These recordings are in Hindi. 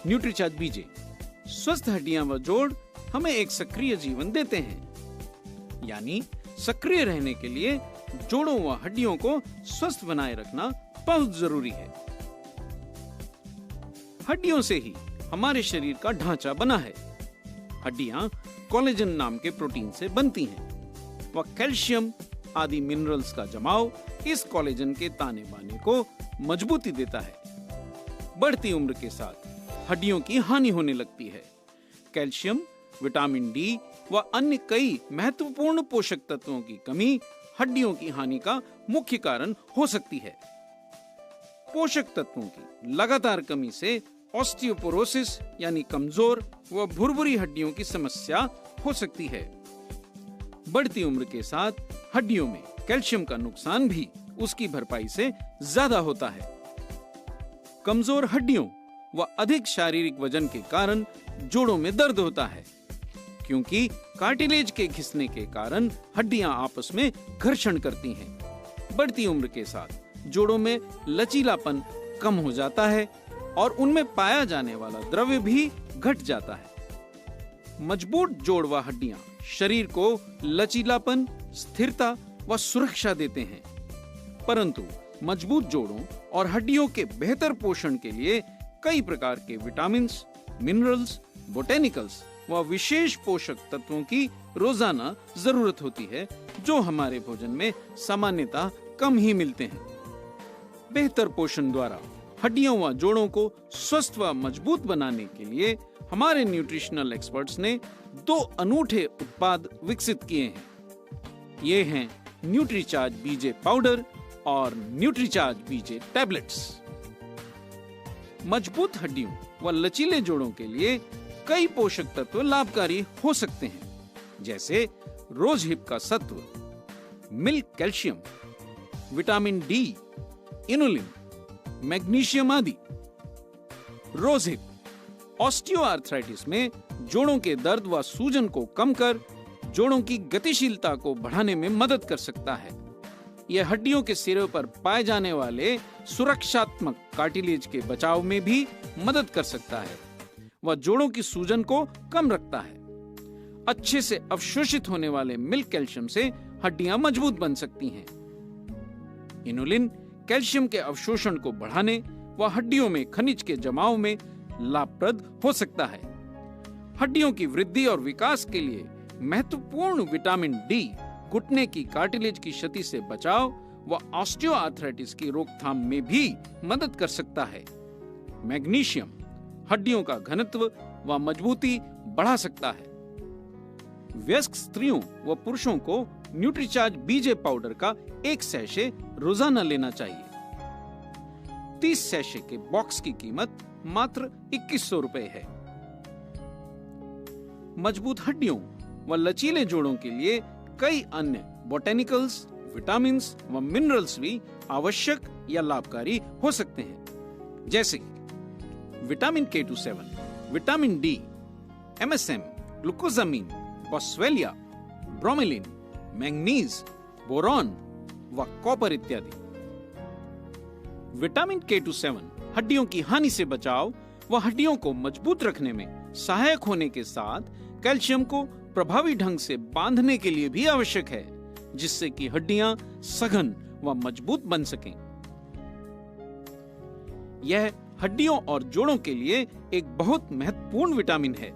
न्यूट्रीचार्ज बीजे। स्वस्थ हड्डियां व जोड़ हमें एक सक्रिय जीवन देते हैं, यानी सक्रिय रहने के लिए जोड़ों व हड्डियों को स्वस्थ बनाए रखना बहुत जरूरी है। हड्डियों से ही हमारे शरीर का ढांचा बना है। हड्डियां कोलेजन नाम के प्रोटीन से बनती हैं व कैल्शियम आदि मिनरल्स का जमाव इस कोलेजन के ताने बाने को मजबूती देता है। बढ़ती उम्र के साथ हड्डियों की हानि होने लगती है। कैल्शियम, विटामिन डी व अन्य कई महत्वपूर्ण पोषक तत्वों की कमी हड्डियों की हानि का मुख्य कारण हो सकती है। पोषक तत्वों की लगातार कमी से ऑस्टियोपोरोसिस यानी कमजोर व भुरभुरी हड्डियों की समस्या हो सकती है। बढ़ती उम्र के साथ हड्डियों में कैल्शियम का नुकसान भी उसकी भरपाई से ज्यादा होता है। कमजोर हड्डियों व अधिक शारीरिक वजन के कारण जोड़ों में दर्द होता है, क्योंकि कार्टिलेज के घिसने के कारण हड्डियां आपस में घर्षण करती हैं। बढ़ती उम्र के साथ जोड़ों में लचीलापन कम हो जाता है और उनमें पाया जाने वाला द्रव्य भी घट जाता है। मजबूत जोड़ व हड्डियां शरीर को लचीलापन, स्थिरता व सुरक्षा देते हैं, परंतु मजबूत जोड़ों और हड्डियों के बेहतर पोषण के लिए कई प्रकार के विटामिन्स, मिनरल्स, बोटेनिकल्स व विशेष पोषक तत्वों की रोजाना जरूरत होती है, जो हमारे भोजन में सामान्यतः कम ही मिलते हैं। बेहतर पोषण द्वारा हड्डियों व जोड़ों को स्वस्थ व मजबूत बनाने के लिए हमारे न्यूट्रिशनल एक्सपर्ट्स ने 2 अनूठे उत्पाद विकसित किए हैं। ये हैं न्यूट्रीचार्ज बीजे पाउडर और न्यूट्रीचार्ज बीजे टैबलेट्स। मजबूत हड्डियों व लचीले जोड़ों के लिए कई पोषक तत्व लाभकारी हो सकते हैं, जैसे रोज हिप का सत्व, milk calcium, vitamin D, inulin, magnesium आदि। रोज हिप ऑस्टियोआर्थराइटिस में जोड़ों के दर्द व सूजन को कम कर जोड़ों की गतिशीलता को बढ़ाने में मदद कर सकता है। यह हड्डियों के सिरे पर पाए जाने वाले सुरक्षात्मक कार्टिलेज के बचाव में भी मदद कर सकता है व जोड़ों की सूजन को कम रखता है। अच्छे से अवशोषित होने वाले मिल्क कैल्शियम से हड्डियां मजबूत बन सकती हैं। इनुलिन कैल्शियम के अवशोषण को बढ़ाने व हड्डियों में खनिज के जमाव में लाभप्रद हो सकता है। हड्डियों की वृद्धि और विकास के लिए महत्वपूर्ण विटामिन डी घुटने की कार्टिलेज की क्षति से बचाव व ऑस्टियोआर्थराइटिस की रोकथाम में भी मदद कर सकता है। मैग्नीशियम हड्डियों का घनत्व व मजबूती बढ़ा सकता है। वयस्क स्त्रियों व पुरुषों को न्यूट्रीचार्ज बीजे पाउडर का 1 सैशे रोजाना लेना चाहिए। 30 सैशे के बॉक्स की कीमत मात्र 2100 रुपए है। मजबूत हड्डियों व लचीले जोड़ों के लिए कई अन्य बोटेनिकल्स, विटामिन्स व मिनरल्स भी आवश्यक या लाभकारी हो सकते हैं, जैसे vitamin K27, vitamin D, MSM, glucosamine, boswellia, bromelain, manganese, boron व कॉपर इत्यादि। विटामिन K27 हड्डियों की हानि से बचाव व हड्डियों को मजबूत रखने में सहायक होने के साथ कैल्शियम को प्रभावी ढंग से बांधने के लिए भी आवश्यक है, जिससे कि हड्डियां सघन व मजबूत बन सकें। यह हड्डियों और जोड़ों के लिए एक बहुत महत्वपूर्ण विटामिन है।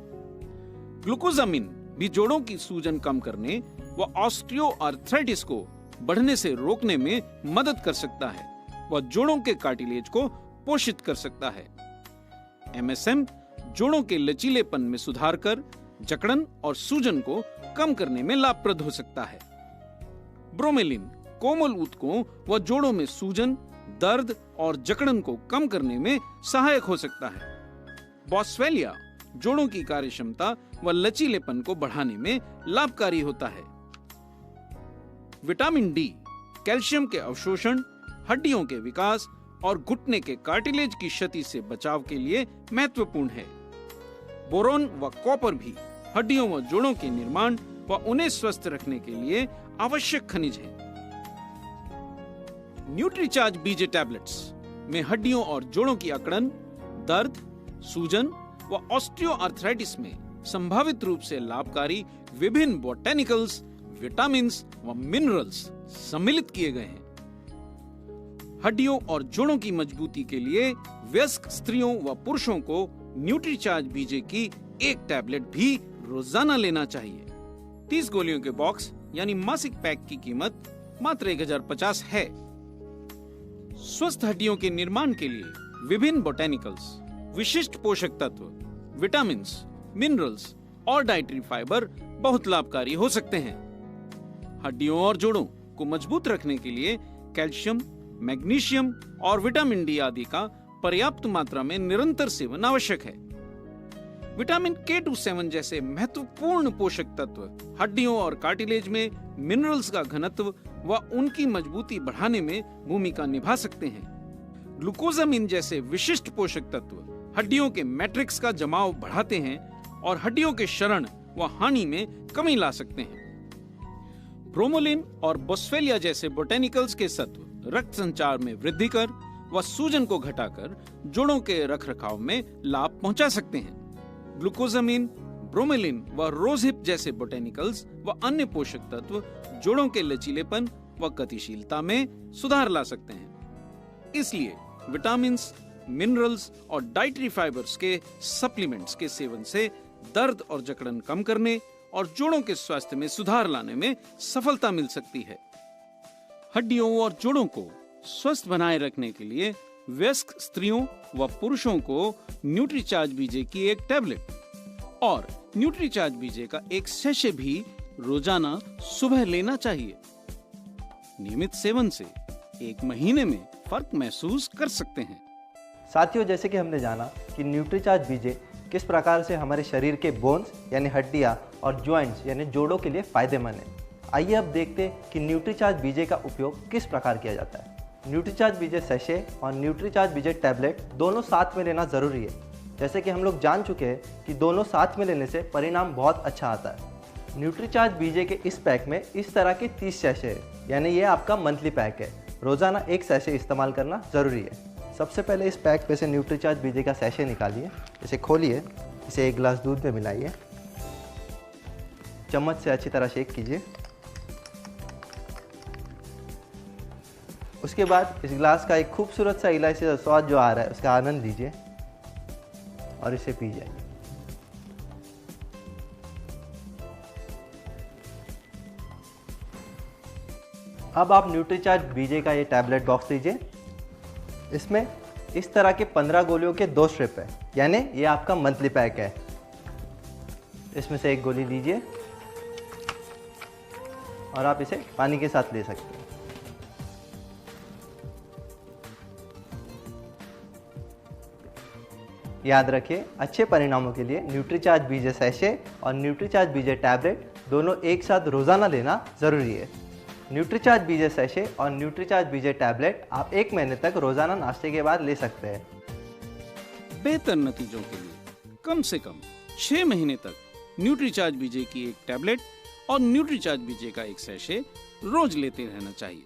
ग्लूकोजामिन भी जोड़ों की सूजन कम करने व ऑस्टियोआर्थराइटिस को बढ़ने से रोकने में मदद कर सकता है व जोड़ों के कार्टिलेज को पोषित कर सकता है। MSM जोड़ों के लचीलेपन में सुधार कर जकड़न और सूजन को कम करने में लाभप्रद हो सकता है। ब्रोमेलिन कोमल ऊतकों व जोड़ों में सूजन, दर्द और जकड़न को कम करने में सहायक हो सकता है। बॉस्वेलिया जोड़ों की कार्यक्षमता व लचीलेपन को बढ़ाने में लाभकारी होता है। विटामिन डी कैल्शियम के अवशोषण, हड्डियों के विकास और घुटने के कार्टिलेज की क्षति से बचाव के लिए महत्वपूर्ण है। बोरोन व कॉपर भी हड्डियों व जोड़ों के निर्माण व उन्हें स्वस्थ रखने के लिए आवश्यक खनिज हैं। न्यूट्रीचार्ज बीजे टैबलेट्स में हड्डियों और जोड़ों की अकड़न, दर्द, सूजन व ऑस्टियोआर्थराइटिस में संभावित रूप से लाभकारी विभिन्न बोटेनिकल्स, विटामिन्स व मिनरल्स सम्मिलित किए गए हैं। हड्डियों और जोड़ों की मजबूती के लिए वयस्क स्त्रियों व पुरुषों को न्यूट्रीचार्ज बीजे की एक टैबलेट भी रोजाना लेना चाहिए। 30 गोलियों के बॉक्स यानी मासिक पैक की कीमत मात्र 1050 है। स्वस्थ हड्डियों के निर्माण के लिए विभिन्न बोटेनिकल्स, विशिष्ट पोषक तत्व, विटामिन्स, मिनरल्स और डाइटरी फाइबर बहुत लाभकारी हो सकते हैं। हड्डियों और जोड़ों को मजबूत रखने के लिए कैल्शियम, मैग्नीशियम और विटामिन डी आदि का पर्याप्त मात्रा में निरंतर सेवन आवश्यक है। विटामिन K27 जैसे महत्वपूर्ण पोषक तत्व हड्डियों और कार्टिलेज में मिनरल्स का घनत्व व उनकी मजबूती बढ़ाने में भूमिका निभा सकते हैं। ग्लूकोजामिन जैसे विशिष्ट पोषक तत्व हड्डियों के मैट्रिक्स का जमाव बढ़ाते हैं और हड्डियों के क्षरण व हानि में कमी ला सकते हैं। ब्रोमोलिन और बोस्फेलिया जैसे बोटेनिकल्स के सत्व रक्त संचार में वृद्धि कर व सूजन को घटाकर जोड़ों के रखरखाव में लाभ पहुंचा सकते हैं। ग्लूकोजामिन, ब्रोमेलिन व रोजहिप जैसे बोटेनिकल्स व अन्य पोषक तत्व जोड़ों के लचीलेपन व गतिशीलता में सुधार ला सकते हैं। इसलिए विटामिन्स, मिनरल्स और डाइटरी फाइबर्स के सप्लीमेंट्स के सेवन से दर्द और जकड़न कम करने और जोड़ों के स्वास्थ्य में सुधार लाने में सफलता मिल सकती है। हड्डियों और जोड़ों को स्वस्थ बनाए रखने के लिए वयस्क स्त्रियों व पुरुषों को न्यूट्रीचार्ज बीजे की एक टैबलेट और न्यूट्रीचार्ज बीजे का एक सैशे भी रोजाना सुबह लेना चाहिए। नियमित सेवन से 1 महीने में फर्क महसूस कर सकते हैं। साथियों, जैसे कि हमने जाना कि न्यूट्रीचार्ज बीजे किस प्रकार से हमारे शरीर के बोन्स यानी हड्डियां और जॉइंट्स यानी जोड़ों के लिए फायदेमंद है। आइए अब देखते हैं कि न्यूट्रीचार्ज बीजे का उपयोग किस प्रकार किया जाता है। न्यूट्रीचार्ज बीजे सैशे और न्यूट्रीचार्ज बीजे टैबलेट दोनों साथ में लेना ज़रूरी है। जैसे कि हम लोग जान चुके हैं कि दोनों साथ में लेने से परिणाम बहुत अच्छा आता है। न्यूट्रीचार्ज बीजे के इस पैक में इस तरह के 30 सैशे है, यानी ये आपका मंथली पैक है। रोज़ाना 1 सैशे इस्तेमाल करना ज़रूरी है। सबसे पहले इस पैक पे से न्यूट्रीचार्ज बीजे का सैशे निकालिए, इसे खोलिए, इसे 1 गिलास दूध में मिलाइए, चम्मच से अच्छी तरह शेक कीजिए। उसके बाद इस गिलास का एक खूबसूरत सा इलायची का स्वाद जो आ रहा है उसका आनंद लीजिए और इसे पी जाइए। अब आप न्यूट्रीचार्ज बीजे का ये टैबलेट बॉक्स लीजिए। इसमें इस तरह के 15 गोलियों के 2 स्ट्रिप है, यानी ये आपका मंथली पैक है। इसमें से 1 गोली लीजिए और आप इसे पानी के साथ ले सकते हैं। याद रखिए, अच्छे परिणामों के लिए न्यूट्रीचार्ज बीजे सैशे और न्यूट्रीचार्ज बीजे टैबलेट दोनों एक साथ रोजाना लेना जरूरी है। न्यूट्रीचार्ज बीजे सैशे और न्यूट्रीचार्ज बीजे टैबलेट आप 1 महीने तक रोजाना नाश्ते के बाद ले सकते हैं। बेहतर नतीजों के लिए कम से कम 6 महीने तक न्यूट्रीचार्ज बीजे की एक टैबलेट और न्यूट्रीचार्ज बीजे का एक सैशे रोज लेते रहना चाहिए।